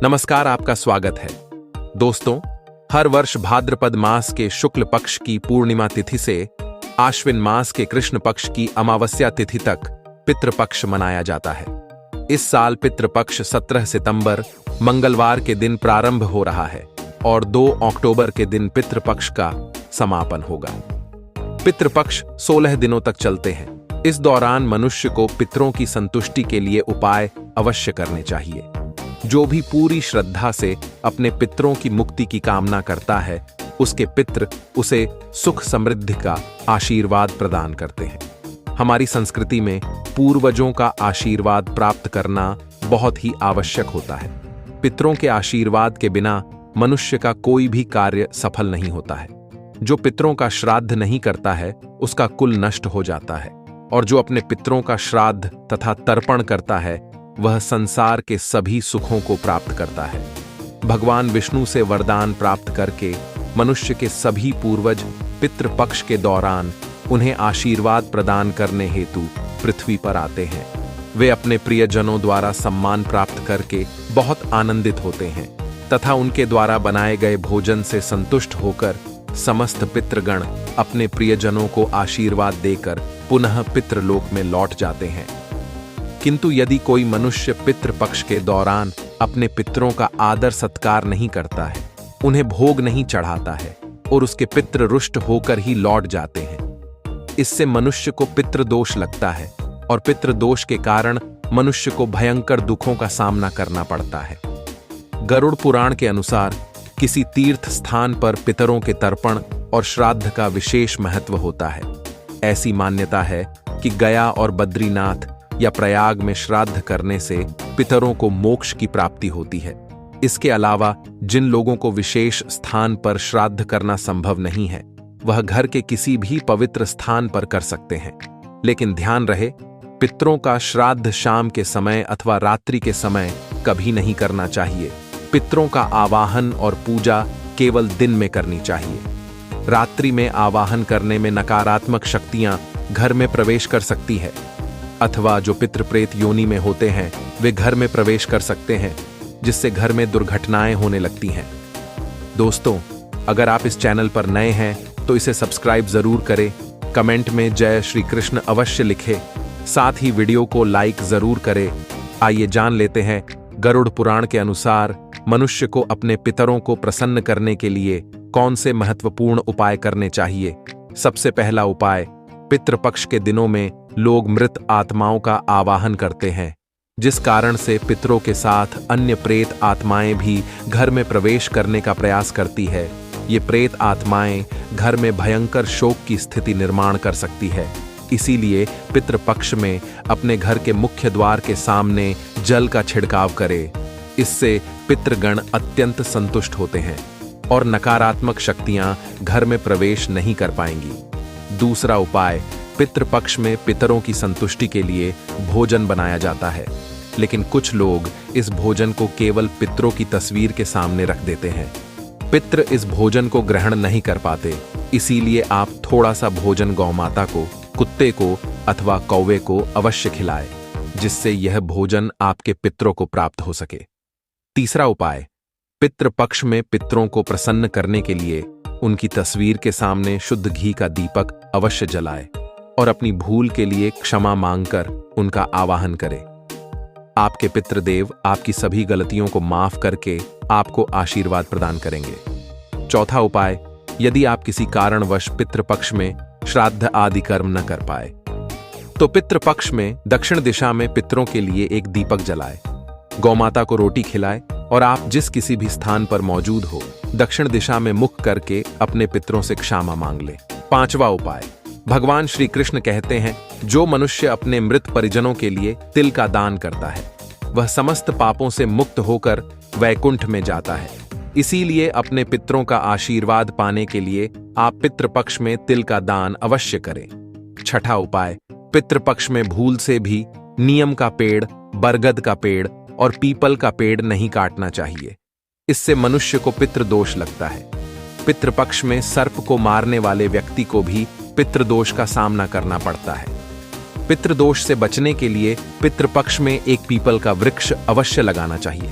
नमस्कार, आपका स्वागत है। दोस्तों, हर वर्ष भाद्रपद मास के शुक्ल पक्ष की पूर्णिमा तिथि से आश्विन मास के कृष्ण पक्ष की अमावस्या तिथि तक पितृपक्ष मनाया जाता है। इस साल पितृपक्ष 17 सितंबर मंगलवार के दिन प्रारंभ हो रहा है और 2 अक्टूबर के दिन पितृपक्ष का समापन होगा। पितृपक्ष 16 दिनों तक चलते हैं। इस दौरान मनुष्य को पितरों की संतुष्टि के लिए उपाय अवश्य करने चाहिए। जो भी पूरी श्रद्धा से अपने पितरों की मुक्ति की कामना करता है, उसके पितृ उसे सुख समृद्धि का आशीर्वाद प्रदान करते हैं। हमारी संस्कृति में पूर्वजों का आशीर्वाद प्राप्त करना बहुत ही आवश्यक होता है। पितरों के आशीर्वाद के बिना मनुष्य का कोई भी कार्य सफल नहीं होता है। जो पितरों का श्राद्ध नहीं करता है, उसका कुल नष्ट हो जाता है, और जो अपने पितरों का श्राद्ध तथा तर्पण करता है, वह संसार के सभी सुखों को प्राप्त करता है। भगवान विष्णु से वरदान प्राप्त करके मनुष्य के सभी पूर्वज पितृपक्ष के दौरान उन्हें आशीर्वाद प्रदान करने हेतु पृथ्वी पर आते हैं। वे अपने प्रियजनों द्वारा सम्मान प्राप्त करके बहुत आनंदित होते हैं तथा उनके द्वारा बनाए गए भोजन से संतुष्ट होकर समस्त पितृगण अपने प्रियजनों को आशीर्वाद देकर पुनः पितृलोक में लौट जाते हैं। किंतु यदि कोई मनुष्य पितृपक्ष के दौरान अपने पितरों का आदर सत्कार नहीं करता है, उन्हें भोग नहीं चढ़ाता है और उसके पितृ रुष्ट होकर ही लौट जाते हैं, इससे मनुष्य को पितृदोष लगता है और पितृदोष के कारण मनुष्य को भयंकर दुखों का सामना करना पड़ता है। गरुड़ पुराण के अनुसार किसी तीर्थ स्थान पर पितरों के तर्पण और श्राद्ध का विशेष महत्व होता है। ऐसी मान्यता है कि गया और बद्रीनाथ या प्रयाग में श्राद्ध करने से पितरों को मोक्ष की प्राप्ति होती है। इसके अलावा जिन लोगों को विशेष स्थान पर श्राद्ध करना संभव नहीं है, वह घर के किसी भी पवित्र स्थान पर कर सकते हैं। लेकिन ध्यान रहे, पितरों का श्राद्ध शाम के समय अथवा रात्रि के समय कभी नहीं करना चाहिए। पितरों का आवाहन और पूजा केवल दिन में करनी चाहिए। रात्रि में आवाहन करने में नकारात्मक शक्तियां घर में प्रवेश कर सकती है, अथवा जो पितृ प्रेत योनि में होते हैं वे घर में प्रवेश कर सकते हैं, जिससे घर में दुर्घटनाएं होने लगती हैं। दोस्तों, अगर आप इस चैनल पर नए हैं तो इसे सब्सक्राइब जरूर करें, कमेंट में जय श्री कृष्ण अवश्य लिखें, साथ ही वीडियो को लाइक जरूर करें। आइए जान लेते हैं गरुड़ पुराण के अनुसार मनुष्य को अपने पितरों को प्रसन्न करने के लिए कौन से महत्वपूर्ण उपाय करने चाहिए। सबसे पहला उपाय, पितृपक्ष के दिनों में लोग मृत आत्माओं का आवाहन करते हैं, जिस कारण से पितरों के साथ अन्य प्रेत आत्माएं भी घर में प्रवेश करने का प्रयास करती है। ये प्रेत आत्माएं घर में भयंकर शोक की स्थिति निर्माण कर सकती है। इसीलिए पितृपक्ष में अपने घर के मुख्य द्वार के सामने जल का छिड़काव करें। इससे पितृगण अत्यंत संतुष्ट होते हैं और नकारात्मक शक्तियां घर में प्रवेश नहीं कर पाएंगी। दूसरा उपाय, पितृपक्ष में पितरों की संतुष्टि के लिए भोजन बनाया जाता है, लेकिन कुछ लोग इस भोजन को केवल पितरों की तस्वीर के सामने रख देते हैं। पितृ इस भोजन को ग्रहण नहीं कर पाते, इसीलिए आप थोड़ा सा भोजन गौमाता को, कुत्ते को अथवा कौवे को अवश्य खिलाएं, जिससे यह भोजन आपके पितरों को प्राप्त हो सके। तीसरा उपाय, पितृपक्ष में पितरों को प्रसन्न करने के लिए उनकी तस्वीर के सामने शुद्ध घी का दीपक अवश्य जलाएं और अपनी भूल के लिए क्षमा मांगकर उनका आवाहन करें। आपके पितृदेव आपकी सभी गलतियों को माफ करके आपको आशीर्वाद प्रदान करेंगे। चौथा उपाय, यदि आप किसी कारणवश पितृपक्ष में श्राद्ध आदि कर्म न कर पाए, तो पितृपक्ष में दक्षिण दिशा में पितरों के लिए एक दीपक जलाएं, गौमाता को रोटी खिलाएं और आप जिस किसी भी स्थान पर मौजूद हो, दक्षिण दिशा में मुख करके अपने पितरों से क्षमा मांग लें। पांचवा उपाय, भगवान श्री कृष्ण कहते हैं, जो मनुष्य अपने मृत परिजनों के लिए तिल का दान करता है, वह समस्त पापों से मुक्त होकर वैकुंठ में जाता है। इसीलिए अपने पितरों का आशीर्वाद पाने के लिए आप पितृपक्ष में तिल का दान अवश्य करें। छठा उपाय, पितृपक्ष में भूल से भी नीम का पेड़, बरगद का पेड़ और पीपल का पेड़ नहीं काटना चाहिए। इससे मनुष्य को पितृदोष लगता है। पितृपक्ष में सर्प को मारने वाले व्यक्ति को भी पितृदोष का सामना करना पड़ता है। पितृदोष से बचने के लिए पितृपक्ष में एक पीपल का वृक्ष अवश्य लगाना चाहिए।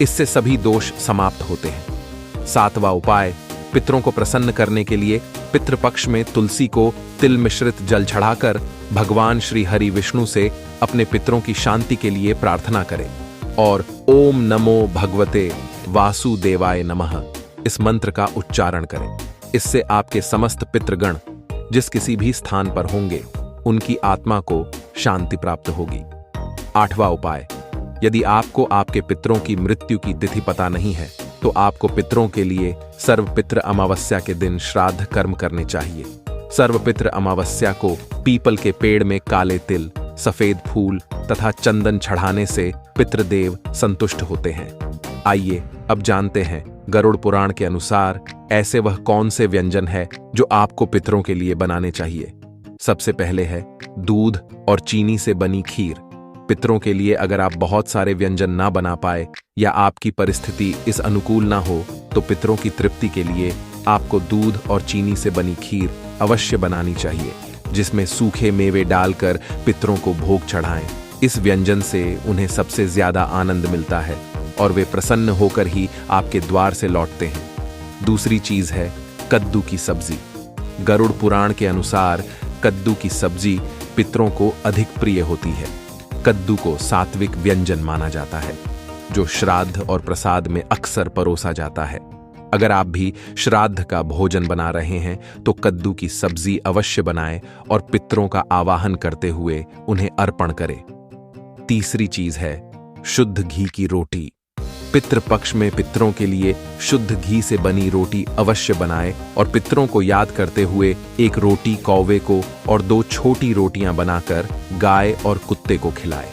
इससे सभी दोष समाप्त होते हैं। 7वां उपाय, पितरों को प्रसन्न करने के लिए पितृपक्ष में तुलसी को तिल मिश्रित जल चढ़ाकर भगवान श्री हरि विष्णु से अपने पितरों की शांति के लिए प्रार्थना करें और ओम नमो भगवते वासुदेवाय नमः इस मंत्र का उच्चारण करें। इससे आपके समस्त पितृगण जिस किसी भी स्थान पर होंगे उनकी आत्मा को शांति प्राप्त होगी। 8वां उपाय, यदि आपको आपके पितरों की मृत्यु की तिथि पता नहीं है तो आपको पितरों के लिए सर्वपितृ अमावस्या के दिन श्राद्ध कर्म करने चाहिए। सर्वपितृ अमावस्या को पीपल के पेड़ में काले तिल, सफेद फूल तथा चंदन चढ़ाने से पितृदेव संतुष्ट होते हैं। आइए अब जानते हैं गरुड़ पुराण के अनुसार ऐसे वह कौन से व्यंजन है जो आपको पितरों के लिए बनाने चाहिए। सबसे पहले है दूध और चीनी से बनी खीर। पितरों के लिए अगर आप बहुत सारे व्यंजन ना बना पाए या आपकी परिस्थिति इस अनुकूल ना हो तो पितरों की तृप्ति के लिए आपको दूध और चीनी से बनी खीर अवश्य बनानी चाहिए, जिसमें सूखे मेवे डालकर पितरों को भोग चढ़ाएं। इस व्यंजन से उन्हें सबसे ज्यादा आनंद मिलता है और वे प्रसन्न होकर ही आपके द्वार से लौटते हैं। दूसरी चीज है कद्दू की सब्जी। गरुड़ पुराण के अनुसार कद्दू की सब्जी पितरों को अधिक प्रिय होती है। कद्दू को सात्विक व्यंजन माना जाता है जो श्राद्ध और प्रसाद में अक्सर परोसा जाता है। अगर आप भी श्राद्ध का भोजन बना रहे हैं तो कद्दू की सब्जी अवश्य बनाएं और पितरों का आवाहन करते हुए उन्हें अर्पण करें। तीसरी चीज है शुद्ध घी की रोटी। पितृपक्ष में पितरों के लिए शुद्ध घी से बनी रोटी अवश्य बनाएं और पितरों को याद करते हुए एक रोटी कौवे को और 2 छोटी रोटियां बनाकर गाय और कुत्ते को खिलाएं।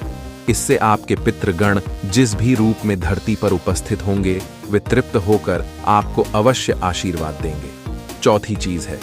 इससे आपके पितृगण जिस भी रूप में धरती पर उपस्थित होंगे वे तृप्त होकर आपको अवश्य आशीर्वाद देंगे। चौथी चीज है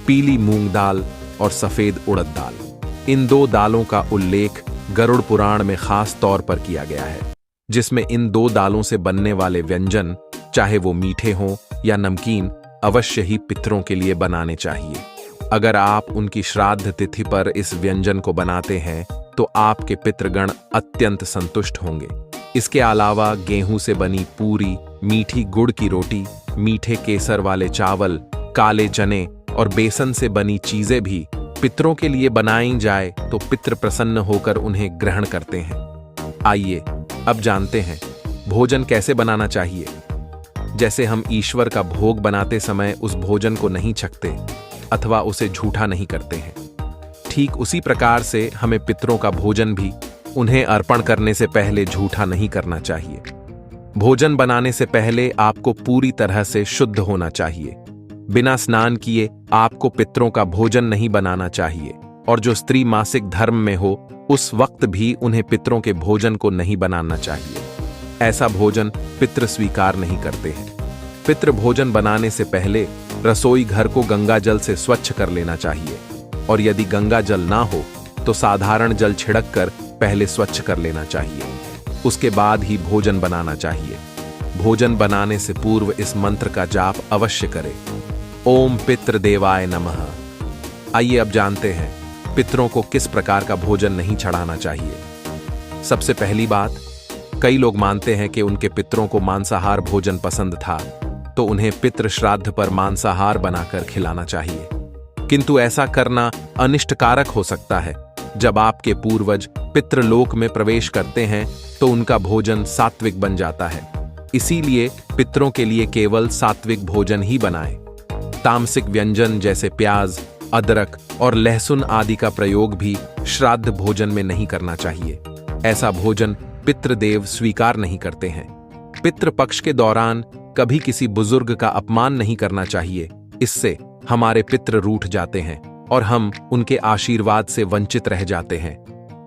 पीली मूंग दाल और सफेद उड़द दाल। इन 2 दालों का उल्लेख गरुड़ पुराण में खास तौर पर किया गया है, जिसमें इन 2 दालों से बनने वाले व्यंजन चाहे वो मीठे हों या नमकीन अवश्य ही पितरों के लिए बनाने चाहिए। अगर आप उनकी श्राद्ध तिथि पर इस व्यंजन को बनाते हैं तो आपके पितृगण अत्यंत संतुष्ट होंगे। इसके अलावा गेहूं से बनी पूरी, मीठी गुड़ की रोटी, मीठे केसर वाले चावल, काले चने और बेसन से बनी चीजें भी पितरों के लिए बनाई जाए तो पितृ प्रसन्न होकर उन्हें ग्रहण करते हैं। आइए अब जानते हैं भोजन कैसे बनाना चाहिए। जैसे हम ईश्वर का भोग बनाते समय उस भोजन को नहीं छकते अथवा उसे झूठा नहीं करते हैं, ठीक उसी प्रकार से हमें पितरों का भोजन भी उन्हें अर्पण करने से पहले झूठा नहीं करना चाहिए। भोजन बनाने से पहले आपको पूरी तरह से शुद्ध होना चाहिए। बिना स्नान किए आपको पितरों का भोजन नहीं बनाना चाहिए और जो स्त्री मासिक धर्म में हो उस वक्त भी उन्हें पितरों के भोजन को नहीं बनाना चाहिए। ऐसा भोजन पितृ स्वीकार नहीं करते हैं। पितृ भोजन बनाने से पहले रसोई घर को गंगा जल से स्वच्छ कर लेना चाहिए और यदि गंगा जल ना हो तो साधारण जल छिड़क कर पहले स्वच्छ कर लेना चाहिए। उसके बाद ही भोजन बनाना चाहिए। भोजन बनाने से पूर्व इस मंत्र का जाप अवश्य करें, ओम पितृदेवाय नमः। आइए अब जानते हैं पितरों को किस प्रकार का भोजन नहीं चढ़ाना चाहिए। सबसे पहली बात, कई लोग मानते हैं कि उनके पितरों को मांसाहार भोजन पसंद था तो उन्हें पितृ श्राद्ध पर मांसाहार बनाकर खिलाना चाहिए, किंतु ऐसा करना अनिष्टकारक हो सकता है। जब आपके पूर्वज पितृलोक में प्रवेश करते हैं तो उनका भोजन सात्विक बन जाता है। इसीलिए पितरों के लिए केवल सात्विक भोजन ही बनाएं। तामसिक व्यंजन जैसे प्याज, अदरक और लहसुन आदि का प्रयोग भी श्राद्ध भोजन में नहीं करना चाहिए। ऐसा भोजन पितृदेव स्वीकार नहीं करते हैं। पितृपक्ष के दौरान कभी किसी बुजुर्ग का अपमान नहीं करना चाहिए। इससे हमारे पितृ रूठ जाते हैं और हम उनके आशीर्वाद से वंचित रह जाते हैं।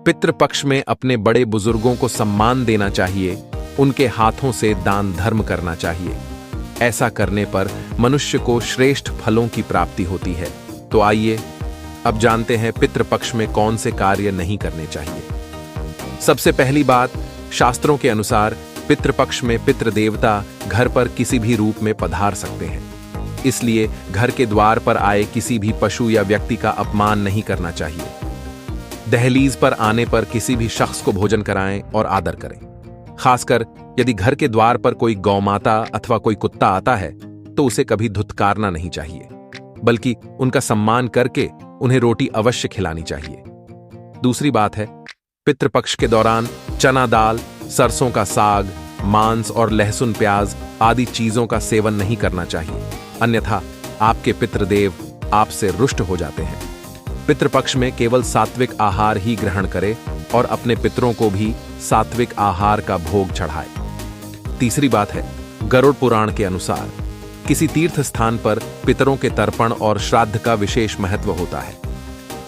पितृपक्ष में अपने बड़े बुजुर्गों को सम्मान देना चाहिए, उनके हाथों से दान धर्म करना चाहिए। ऐसा करने पर मनुष्य को श्रेष्ठ फलों की प्राप्ति होती है। तो आइए अब जानते हैं पितृपक्ष में कौन से कार्य नहीं करने चाहिए। सबसे पहली बात, शास्त्रों के अनुसार पितृपक्ष में पितृदेवता घर पर किसी भी रूप में पधार सकते हैं। इसलिए घर के द्वार पर आए किसी भी पशु या व्यक्ति का अपमान नहीं करना चाहिए। दहलीज पर आने पर किसी भी शख्स को भोजन कराएं और आदर करें। खासकर यदि घर के द्वार पर कोई गौमाता अथवा कोई कुत्ता आता है तो उसे कभी धुतकारना नहीं चाहिए, बल्कि उनका सम्मान करके उन्हें रोटी अवश्य खिलानी चाहिए। दूसरी बात है, पितृपक्ष के दौरान चना दाल, सरसों का साग, मांस और लहसुन प्याज आदि चीजों का सेवन नहीं करना चाहिए, अन्यथा आपके पितृदेव आपसे रुष्ट हो जाते हैं। पितृपक्ष में केवल सात्विक आहार ही ग्रहण करें और अपने पितरों को भी सात्विक आहार का भोग चढ़ाए। तीसरी बात है, गरुड़ पुराण के अनुसार किसी तीर्थ स्थान पर पितरों के तर्पण और श्राद्ध का विशेष महत्व होता है।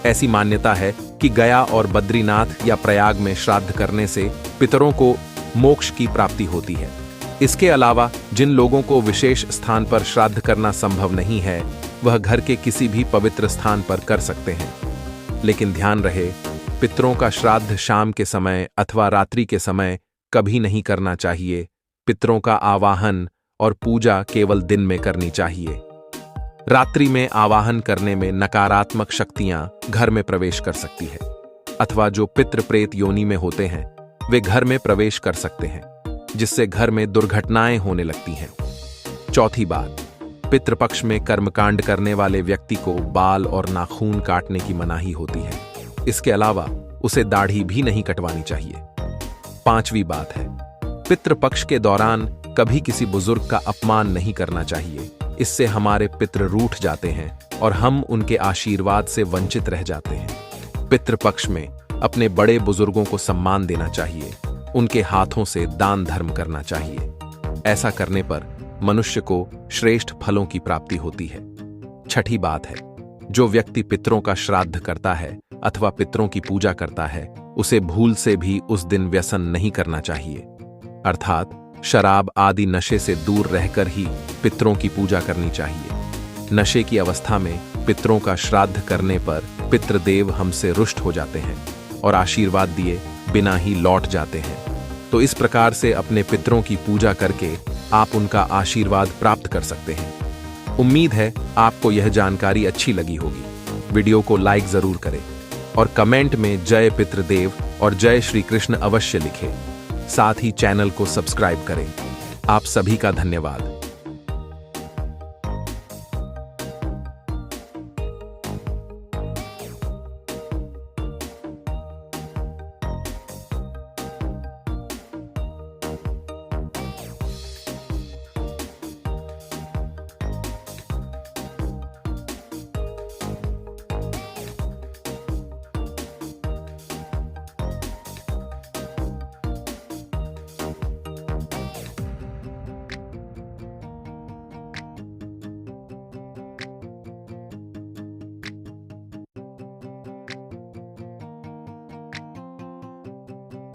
ऐसी मान्यता है कि गया और बद्रीनाथ या प्रयाग में श्राद्ध करने से पितरों को मोक्ष की प्राप्ति होती है। इसके अलावा जिन लोगों को विशेष स्थान पर श्राद्ध करना संभव नहीं है, वह घर के किसी भी पवित्र स्थान पर कर सकते हैं। लेकिन ध्यान रहे, पितरों का श्राद्ध शाम के समय अथवा रात्रि के समय कभी नहीं करना चाहिए। पितरों का आवाहन और पूजा केवल दिन में करनी चाहिए। रात्रि में आवाहन करने में नकारात्मक शक्तियां घर में प्रवेश कर सकती है, अथवा जो पितृ प्रेत योनि में होते हैं वे घर में प्रवेश कर सकते हैं, जिससे घर में दुर्घटनाएं होने लगती हैं। चौथी बात, पितृपक्ष में कर्मकांड करने वाले व्यक्ति को बाल और नाखून काटने की मनाही होती है। इसके अलावा उसे दाढ़ी भी नहीं कटवानी चाहिए। पांचवी बात है, पितृपक्ष के दौरान कभी किसी बुजुर्ग का अपमान नहीं करना चाहिए। इससे हमारे पितृ रूठ जाते हैं और हम उनके आशीर्वाद से वंचित रह जाते हैं। पितृपक्ष में अपने बड़े बुजुर्गों को सम्मान देना चाहिए, उनके हाथों से दान धर्म करना चाहिए। ऐसा करने पर मनुष्य को श्रेष्ठ फलों की प्राप्ति होती है। छठी बात है, जो व्यक्ति पितरों का श्राद्ध करता है अथवा पितरों की पूजा करता है, उसे भूल से भी उस दिन व्यसन नहीं करना चाहिए, अर्थात शराब आदि नशे से दूर रहकर ही पितरों की पूजा करनी चाहिए। नशे की अवस्था में पितरों का श्राद्ध करने पर पितृदेव हमसे रुष्ट हो जाते हैं और आशीर्वाद दिए बिना ही लौट जाते हैं। तो इस प्रकार से अपने पितरों की पूजा करके आप उनका आशीर्वाद प्राप्त कर सकते हैं। उम्मीद है आपको यह जानकारी अच्छी लगी होगी। वीडियो को लाइक जरूर करें और कमेंट में जय पितृदेव और जय श्री कृष्ण अवश्य लिखें। साथ ही चैनल को सब्सक्राइब करें। आप सभी का धन्यवाद।